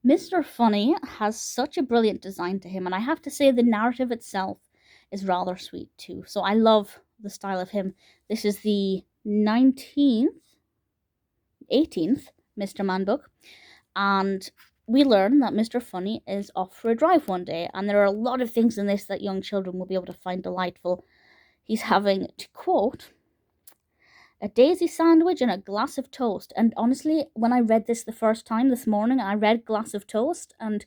Mr. Funny has such a brilliant design to him, and I have to say the narrative itself is rather sweet too. So I love the style of him. This is the 18th Mr. Man book, and we learn that Mr. Funny is off for a drive one day, and there are a lot of things in this that young children will be able to find delightful. He's having, to quote, a daisy sandwich and a glass of toast. And honestly, when I read this the first time this morning, I read glass of toast and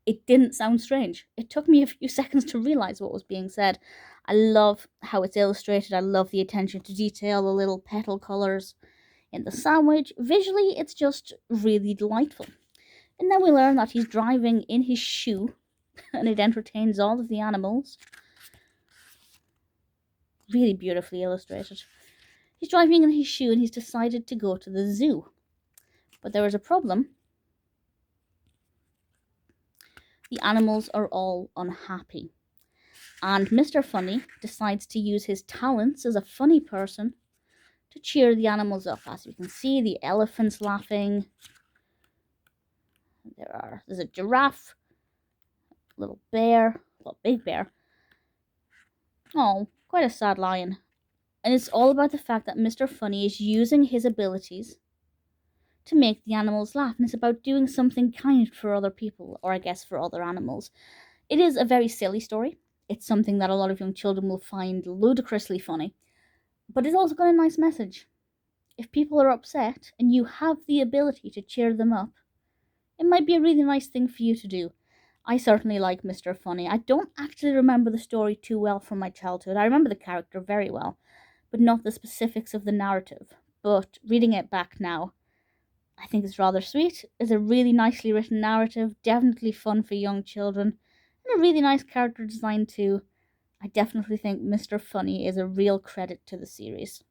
it didn't sound strange. It took me a few seconds to realize what was being said. I love how it's illustrated. I love the attention to detail, the little petal colors in the sandwich. Visually, it's just really delightful. And then we learn that he's driving in his shoe and it entertains all of the animals. Really beautifully illustrated. He's driving in his shoe and he's decided to go to the zoo. But there is a problem. The animals are all unhappy. And Mr. Funny decides to use his talents as a funny person to cheer the animals up. As you can see, the elephant's laughing. There's a giraffe, a little bear, well, big bear. Oh, quite a sad lion. And it's all about the fact that Mr. Funny is using his abilities to make the animals laugh. And it's about doing something kind for other people, or I guess for other animals. It is a very silly story. It's something that a lot of young children will find ludicrously funny. But it's also got a nice message. If people are upset and you have the ability to cheer them up, it might be a really nice thing for you to do. I certainly like Mr. Funny. I don't actually remember the story too well from my childhood. I remember the character very well, but not the specifics of the narrative. But reading it back now, I think it's rather sweet. It's a really nicely written narrative, definitely fun for young children, and a really nice character design too. I definitely think Mr. Funny is a real credit to the series.